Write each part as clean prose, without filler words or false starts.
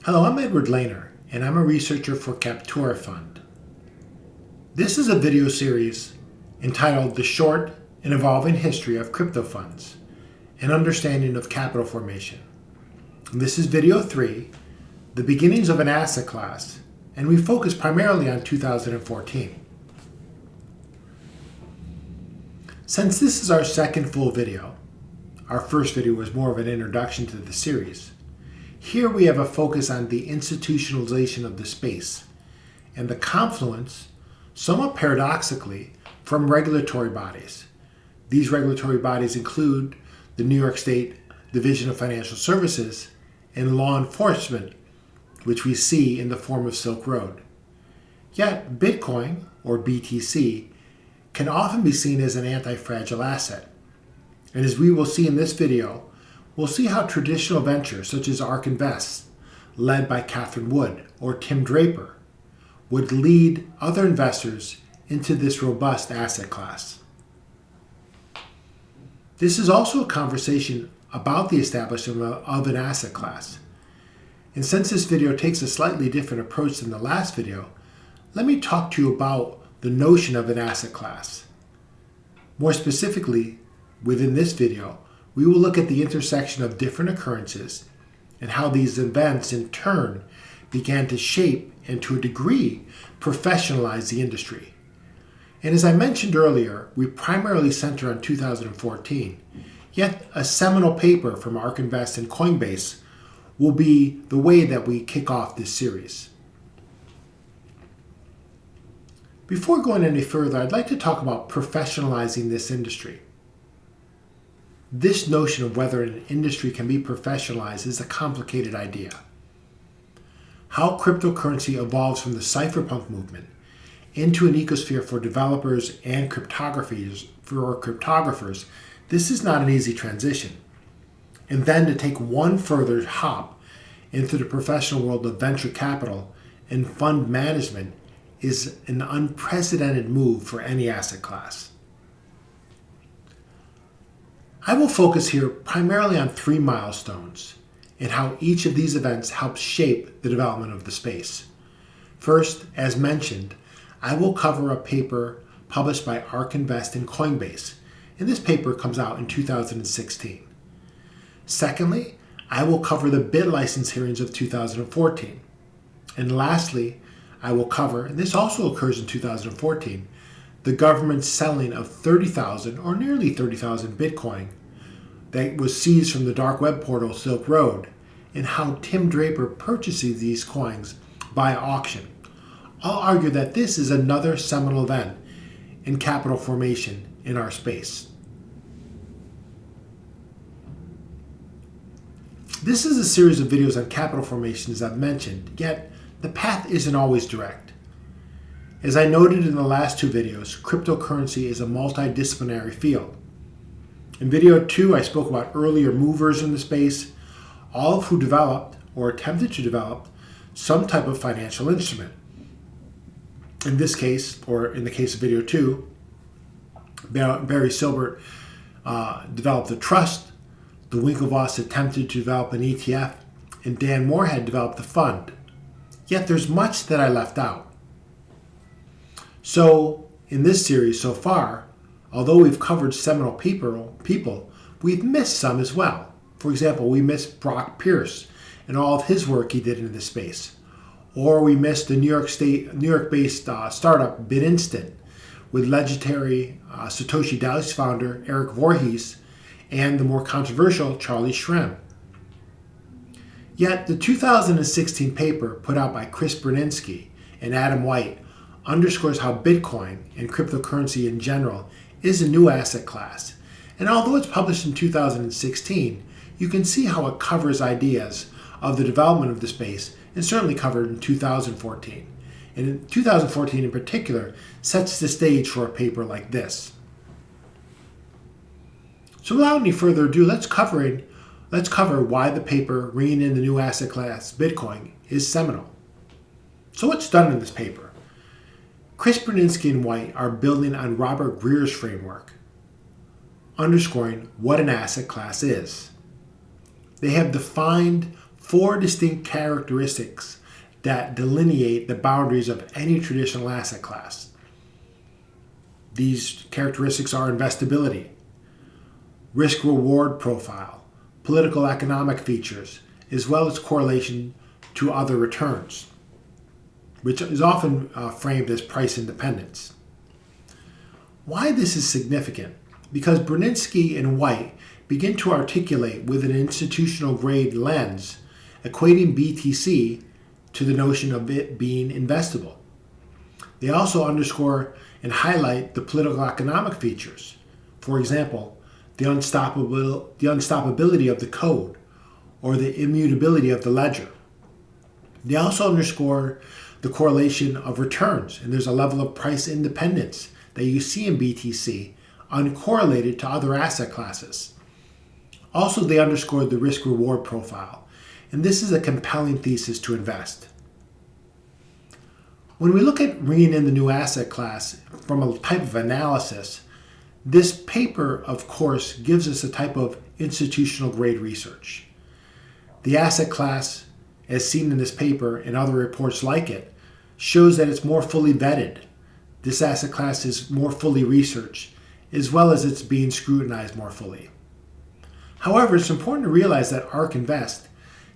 Hello, I'm Edward Lehner, and I'm a researcher for Captura Fund. This is a video series entitled The Short and Evolving History of Crypto Funds, an Understanding of Capital Formation. And this is video 3, The Beginnings of an Asset Class, and we focus primarily on 2014. Since this is our second full video, our first video was more of an introduction to the series, here we have a focus on the institutionalization of the space and the confluence, somewhat paradoxically, from regulatory bodies. These regulatory bodies include the New York State Division of Financial Services and law enforcement, which we see in the form of Silk Road. Yet Bitcoin, or BTC, can often be seen as an antifragile asset. And as we will see in this video, we'll see how traditional ventures such as ARK Invest, led by Catherine Wood or Ken Draper, would lead other investors into this robust asset class. This is also a conversation about the establishment of an asset class. And since this video takes a slightly different approach than the last video, let me talk to you about the notion of an asset class. More specifically, within this video, we will look at the intersection of different occurrences and how these events in turn began to shape and to a degree professionalize the industry. And as I mentioned earlier, we primarily center on 2014, yet a seminal paper from ARK Invest and Coinbase will be the way that we kick off this series. Before going any further, I'd like to talk about professionalizing this industry. This notion of whether an industry can be professionalized is a complicated idea. How cryptocurrency evolves from the cypherpunk movement into an ecosphere for developers and cryptographers, this is not an easy transition. And then to take one further hop into the professional world of venture capital and fund management is an unprecedented move for any asset class. I will focus here primarily on 3 milestones and how each of these events helps shape the development of the space. First, as mentioned, I will cover a paper published by ARK Invest and Coinbase, and this paper comes out in 2016. Secondly, I will cover the BitLicense hearings of 2014. And lastly, I will cover, and this also occurs in 2014, the government's selling of 30,000 or nearly 30,000 Bitcoin that was seized from the dark web portal Silk Road, and how Ken Draper purchases these coins by auction. I'll argue that this is another seminal event in capital formation in our space. This is a series of videos on capital formation, as I've mentioned, yet the path isn't always direct. As I noted in the last 2 videos, cryptocurrency is a multidisciplinary field. In video 2, I spoke about earlier movers in the space, all of who developed or attempted to develop some type of financial instrument. In this case, or in the case of video 2, Barry Silbert developed a trust, the Winklevoss attempted to develop an ETF, and Dan Moorhead developed a fund. Yet there's much that I left out. So, in this series so far, although we've covered seminal people, we've missed some as well. For example, we missed Brock Pierce and all of his work he did in this space. Or we missed the New York-based startup BitInstant with legendary Satoshi Dallas founder Eric Voorhees and the more controversial Charlie Shrem. Yet the 2016 paper put out by Chris Berninsky and Adam White underscores how Bitcoin and cryptocurrency in general is a new asset class. And although it's published in 2016, you can see how it covers ideas of the development of the space, and certainly covered in 2014. And in 2014 in particular sets the stage for a paper like this. So without any further ado, let's cover why the paper Ringing in the New Asset Class Bitcoin is seminal. So what's done in this paper? Chris Berninsky and White are building on Robert Greer's framework, underscoring what an asset class is. They have defined 4 distinct characteristics that delineate the boundaries of any traditional asset class. These characteristics are investability, risk-reward profile, political economic features, as well as correlation to other returns, which is often framed as price independence. Why this is significant? Because Brzezinski and White begin to articulate with an institutional grade lens, equating BTC to the notion of it being investable. They also underscore and highlight the political economic features. For example, the unstoppability of the code or the immutability of the ledger. They also underscore the correlation of returns, and there's a level of price independence that you see in BTC uncorrelated to other asset classes. Also, they underscore the risk-reward profile, and this is a compelling thesis to invest. When we look at bringing in the new asset class from a type of analysis, this paper, of course, gives us a type of institutional grade research. The asset class, as seen in this paper and other reports like it, shows that it's more fully vetted. This asset class is more fully researched, as well as it's being scrutinized more fully. However, it's important to realize that ARK Invest,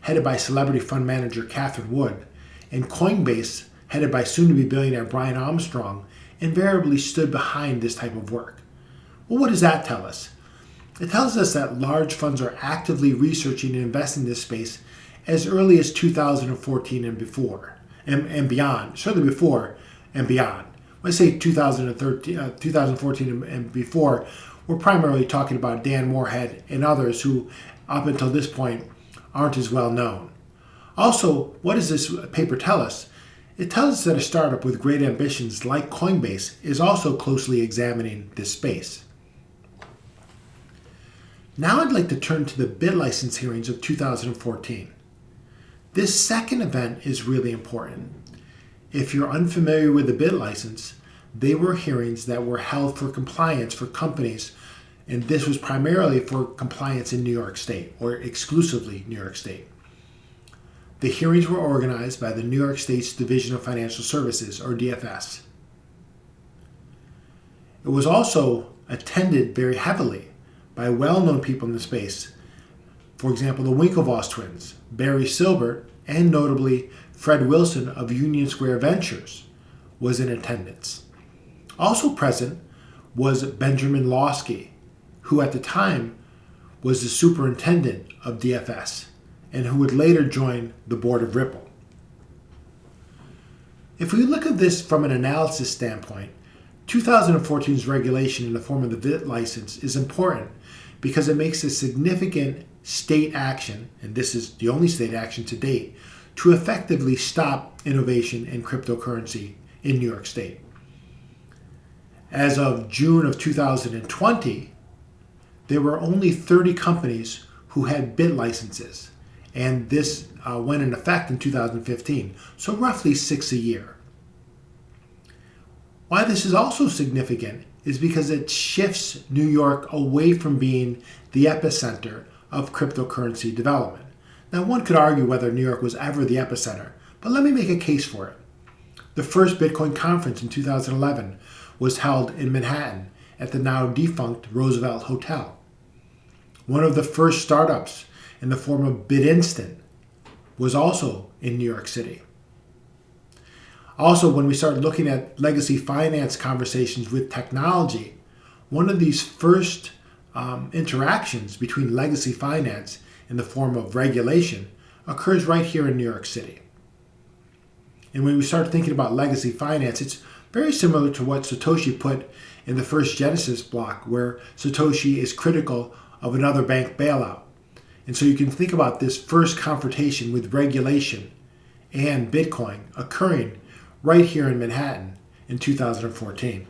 headed by celebrity fund manager Catherine Wood, and Coinbase, headed by soon-to-be billionaire Brian Armstrong, invariably stood behind this type of work. Well, what does that tell us? It tells us that large funds are actively researching and investing in this space as early as 2014 and before, and beyond, certainly before and beyond. When I say 2014 and before, we're primarily talking about Dan Moorhead and others who, up until this point, aren't as well known. Also, what does this paper tell us? It tells us that a startup with great ambitions like Coinbase is also closely examining this space. Now I'd like to turn to the BitLicense hearings of 2014. This second event is really important. If you're unfamiliar with the BitLicense, they were hearings that were held for compliance for companies, and this was primarily for compliance in New York State, or exclusively New York State. The hearings were organized by the New York State's Division of Financial Services, or DFS. It was also attended very heavily by well-known people in the space. For example, the Winklevoss twins, Barry Silbert, and notably Fred Wilson of Union Square Ventures was in attendance. Also present was Benjamin Lawsky, who at the time was the superintendent of DFS and who would later join the board of Ripple. If we look at this from an analysis standpoint, 2014's regulation in the form of the BitLicense is important because it makes a significant state action, and this is the only state action to date, to effectively stop innovation in cryptocurrency in New York State. As of June of 2020, there were only 30 companies who had BitLicenses, and this went in effect in 2015, so roughly 6 a year. Why this is also significant is because it shifts New York away from being the epicenter of cryptocurrency development. Now, one could argue whether New York was ever the epicenter, but let me make a case for it. The first Bitcoin conference in 2011 was held in Manhattan at the now defunct Roosevelt Hotel. One of the first startups in the form of BitInstant was also in New York City. Also, when we started looking at legacy finance conversations with technology, one of these first interactions between legacy finance in the form of regulation occurs right here in New York City. And when we start thinking about legacy finance, it's very similar to what Satoshi put in the first Genesis block, where Satoshi is critical of another bank bailout. And so you can think about this first confrontation with regulation and Bitcoin occurring right here in Manhattan in 2014.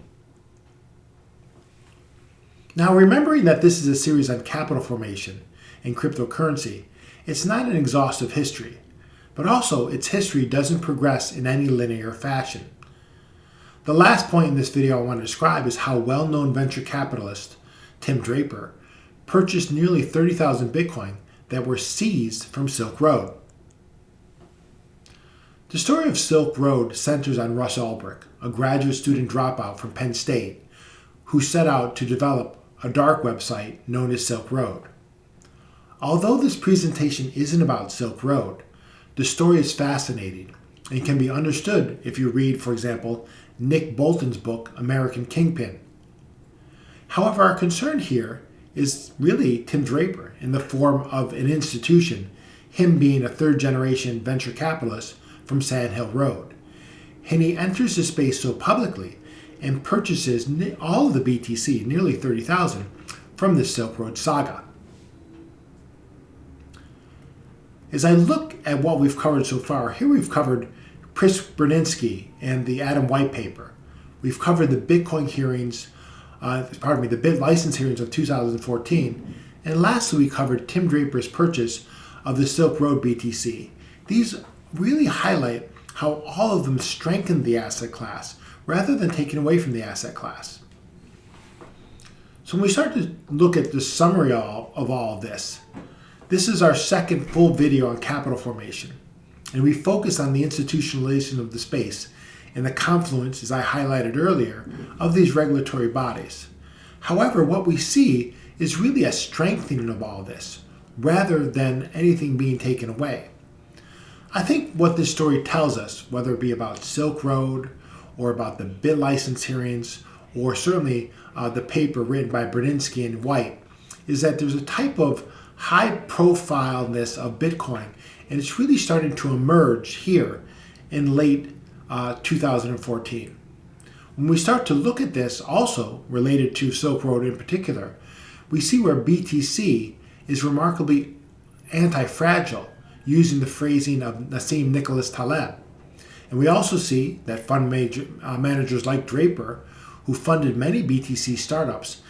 Now, remembering that this is a series on capital formation and cryptocurrency, it's not an exhaustive history, but also its history doesn't progress in any linear fashion. The last point in this video I want to describe is how well-known venture capitalist Ken Draper purchased nearly 30,000 Bitcoin that were seized from Silk Road. The story of Silk Road centers on Russ Ulbricht, a graduate student dropout from Penn State, who set out to develop a dark website known as Silk Road. Although this presentation isn't about Silk Road, the story is fascinating and can be understood if you read, for example, Nick Bolton's book, American Kingpin. However, our concern here is really Tim Draper in the form of an institution, him being a third-generation venture capitalist from Sand Hill Road. And he enters the space so publicly and purchases all of the BTC, nearly 30,000, from the Silk Road saga. As I look at what we've covered so far, here we've covered Chris Brzezinski and the Adam White paper. We've covered the Bitcoin hearings, the bit license hearings of 2014. And lastly, we covered Tim Draper's purchase of the Silk Road BTC. These really highlight how all of them strengthen the asset class rather than taking away from the asset class. So when we start to look at the summary of all of this, this is our second full video on capital formation, and we focus on the institutionalization of the space and the confluence, as I highlighted earlier, of these regulatory bodies. However, what we see is really a strengthening of all this, rather than anything being taken away. I think what this story tells us, whether it be about Silk Road, or about the bit license hearings, or certainly the paper written by Brzezinski and White, is that there's a type of high profileness of Bitcoin, and it's really starting to emerge here in late 2014. When we start to look at this, also related to Silk Road in particular, we see where BTC is remarkably antifragile, using the phrasing of Nassim Nicholas Taleb. And we also see that fund managers like Draper, who funded many BTC startups,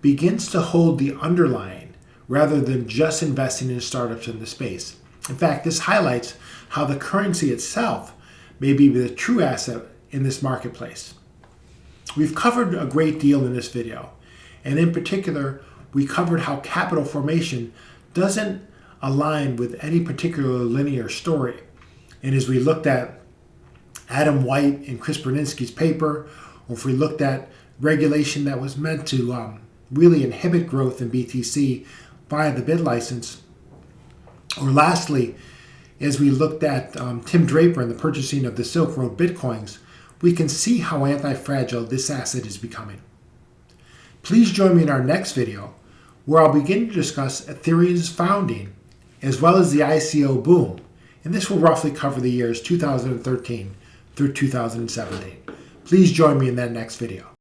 begins to hold the underlying rather than just investing in startups in the space. In fact, this highlights how the currency itself may be the true asset in this marketplace. We've covered a great deal in this video, and in particular, we covered how capital formation doesn't align with any particular linear story. And as we looked at Adam White and Chris Brzezinski's paper, or if we looked at regulation that was meant to really inhibit growth in BTC via the bid license, or lastly, as we looked at Tim Draper and the purchasing of the Silk Road Bitcoins, we can see how anti-fragile this asset is becoming. Please join me in our next video, where I'll begin to discuss Ethereum's founding, as well as the ICO boom, and this will roughly cover the years 2013 through 2017. Please join me in that next video.